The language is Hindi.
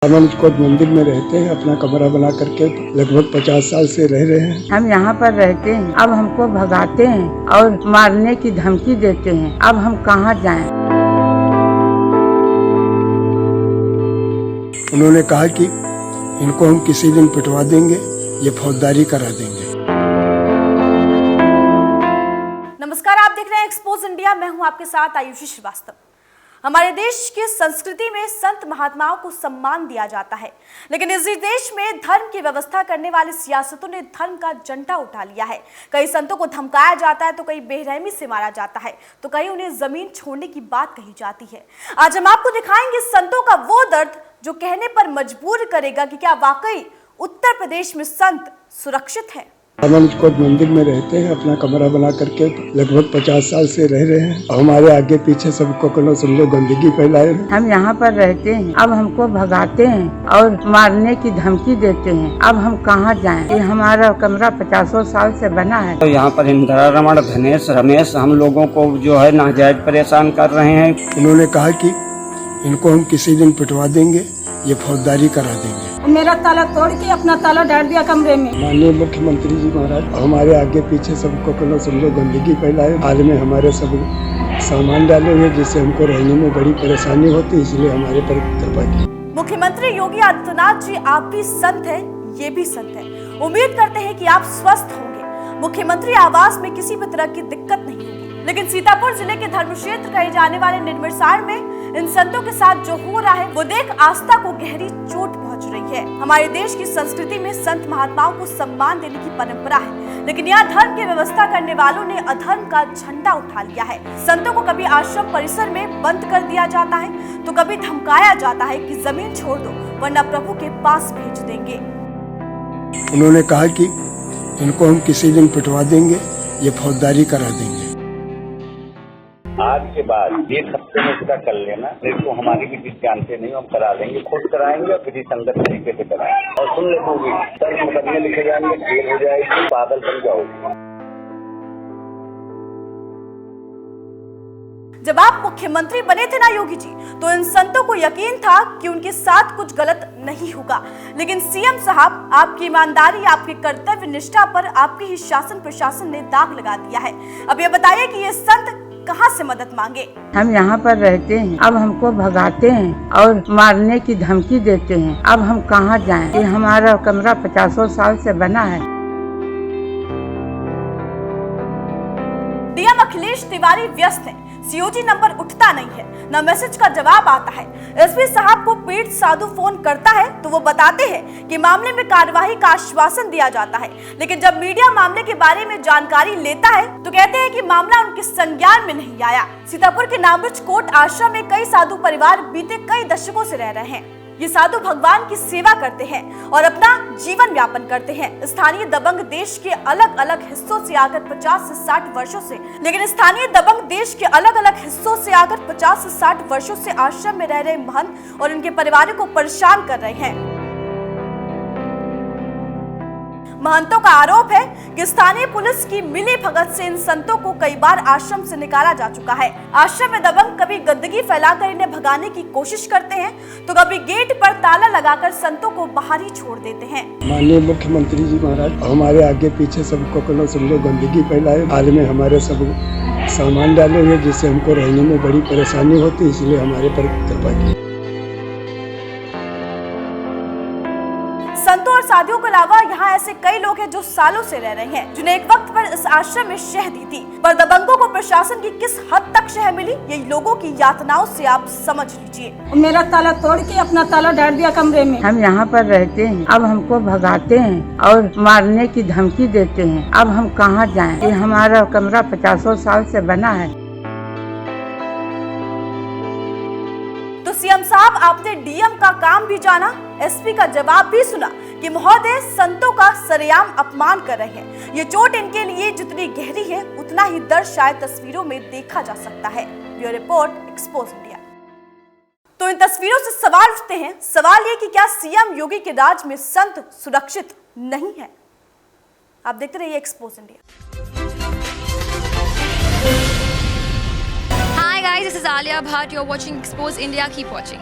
रामानुज कोट मंदिर में रहते हैं, अपना कमरा बना करके लगभग 50 साल से रह रहे हैं। हम यहाँ पर रहते हैं, अब हमको भगाते हैं और मारने की धमकी देते हैं। अब हम कहाँ जाएं? उन्होंने कहा कि इनको हम किसी दिन पिटवा देंगे, ये फौजदारी करा देंगे। नमस्कार, आप देख रहे हैं एक्सपोज इंडिया। मैं हूं आपके साथ आयुषी श्रीवास्तव। हमारे देश की संस्कृति में संत महात्माओं को सम्मान दिया जाता है, लेकिन इसी देश में धर्म की व्यवस्था करने वाले सियासतों ने धर्म का झंडा उठा लिया है। कई संतों को धमकाया जाता है, तो कई बेरहमी से मारा जाता है, तो कई उन्हें जमीन छोड़ने की बात कही जाती है। आज हम आपको दिखाएंगे संतों का वो दर्द जो कहने पर मजबूर करेगा कि क्या वाकई उत्तर प्रदेश में संत सुरक्षित है। रामानुज कोट मंदिर में रहते हैं, अपना कमरा बना करके लगभग 50 साल से रह रहे हैं। हमारे आगे पीछे सबको कलो समझो गंदगी फैलाए। हम यहाँ पर रहते हैं, अब हमको भगाते हैं और मारने की धमकी देते हैं। अब हम कहाँ जाएं? ये हमारा कमरा 50 साल से बना है। तो यहाँ पर इंदिरा, रमण, धनेश, रमेश हम लोगों को जो है नाजायज परेशान कर रहे हैं। उन्होंने कहा कि इनको हम किसी दिन पिटवा देंगे, ये फौजदारी करा देंगे। मेरा ताला तोड़ के अपना ताला डाल दिया कमरे में। माननीय मुख्यमंत्री जी महाराज हमारे आगे पीछे सबको कलो समझो गंदगी फैलाए। हाल में हमारे सब सामान डाले हुए, जिससे हमको रहने में बड़ी परेशानी होती, इसलिए हमारे पर कृपा की। मुख्यमंत्री योगी आदित्यनाथ जी, आप भी संत हैं, ये भी संत हैं। उम्मीद करते हैं कि आप स्वस्थ होंगे। मुख्यमंत्री आवास में किसी भी तरह की दिक्कत नहीं होगी, लेकिन सीतापुर जिले के धर्म क्षेत्र कहे जाने वाले निर्मिसार में इन संतों के साथ जो हो रहा है वो देख आस्था को गहरी चोट पहुंच रही है। हमारे देश की संस्कृति में संत महात्माओं को सम्मान देने की परंपरा है, लेकिन यहाँ धर्म की व्यवस्था करने वालों ने अधर्म का झंडा उठा लिया है। संतों को कभी आश्रम परिसर में बंद कर दिया जाता है, तो कभी धमकाया जाता है कि जमीन छोड़ दो वरना प्रभु के पास भेज देंगे। उन्होंने कहा कि इनको हम किसी दिन पिटवा देंगे, ये फौजदारी करा देंगे। आज के बाद एक हफ्ते में इसका कर लेना, देखो हमारी विधि जानते नहीं, हम करा लेंगे, खुद कराएंगे और विधि संगत तरीके से कराएंगे। और सुन ले होगी, सर मुकदमे लिखे जाएंगे, जेल हो जाएगी, पागल बन जाओगे। जब आप मुख्यमंत्री बने थे ना योगी जी, तो इन संतों को यकीन था कि उनके साथ कुछ गलत नहीं होगा, लेकिन सीएम साहब, आपकी ईमानदारी, आपकी कर्तव्य निष्ठा पर आपके ही शासन प्रशासन ने दाग लगा दिया है। अब ये बताइए कि ये संत कहां से मदद मांगे? हम यहाँ पर रहते हैं, अब हमको भगाते हैं और मारने की धमकी देते हैं। अब हम कहाँ जाएं? ये हमारा कमरा 50 साल से बना है। डीएम अखिलेश तिवारी व्यस्त हैं, सीओजी नंबर उठता नहीं है, न मैसेज का जवाब आता है। एसपी साहब को पीड़ित साधु फोन करता है तो वो बताते हैं कि मामले में कार्यवाही का आश्वासन दिया जाता है, लेकिन जब मीडिया मामले के बारे में जानकारी लेता है तो कहते हैं कि मामला उनके संज्ञान में नहीं आया। सीतापुर के नामृच कोट आश्रम में कई साधु परिवार बीते कई दशकों से रह रहे हैं। ये साधु भगवान की सेवा करते हैं और अपना जीवन यापन करते हैं। स्थानीय दबंग देश के अलग अलग हिस्सों से आकर 50 से 60 वर्षों से आश्रम में रह रहे महंत और उनके परिवारों को परेशान कर रहे हैं। महंतों का आरोप है कि स्थानीय पुलिस की मिली भगत से इन संतों को कई बार आश्रम से निकाला जा चुका है। आश्रम में दबंग कभी गंदगी फैलाकर इन्हें भगाने की कोशिश करते हैं, तो कभी गेट पर ताला लगाकर संतों को बाहर ही छोड़ देते हैं। माननीय मुख्यमंत्री जी महाराज हमारे आगे पीछे सबको कलो समझो गंदगी फैलाए। हाल में हमारे सब सामान डाले हुए, जिससे हमको रहने में बड़ी परेशानी होती, इसलिए हमारे पर कृपा की। संतों और साधुओं के अलावा यहाँ ऐसे कई लोग हैं जो सालों से रह रहे हैं, जिन्हें एक वक्त पर इस आश्रम में शह दी थी, पर दबंगों को प्रशासन की किस हद तक शह मिली, ये लोगों की यातनाओं से आप समझ लीजिए। मेरा ताला तोड़ के अपना ताला डाल दिया कमरे में। हम यहाँ पर रहते हैं, अब हमको भगाते हैं और मारने की धमकी देते हैं। अब हम कहाँ जाएं? ये हमारा कमरा 50 साल से बना है। तो सीएम साहब, आपने डीएम का काम भी जाना, एसपी का जवाब भी सुना कि महोदय संतों का सरेआम अपमान कर रहे हैं। ये चोट इनके लिए जितनी गहरी है, उतना ही दर्द शायद तस्वीरों में देखा जा सकता है। Bureau report, expose India. तो इन तस्वीरों से सवाल उठते हैं, सवाल ये कि क्या सीएम योगी के राज में संत सुरक्षित नहीं है? आप देखते रहिए expose India. Hi guys, this is Alia Bhatt. You're watching Expose India. Keep watching.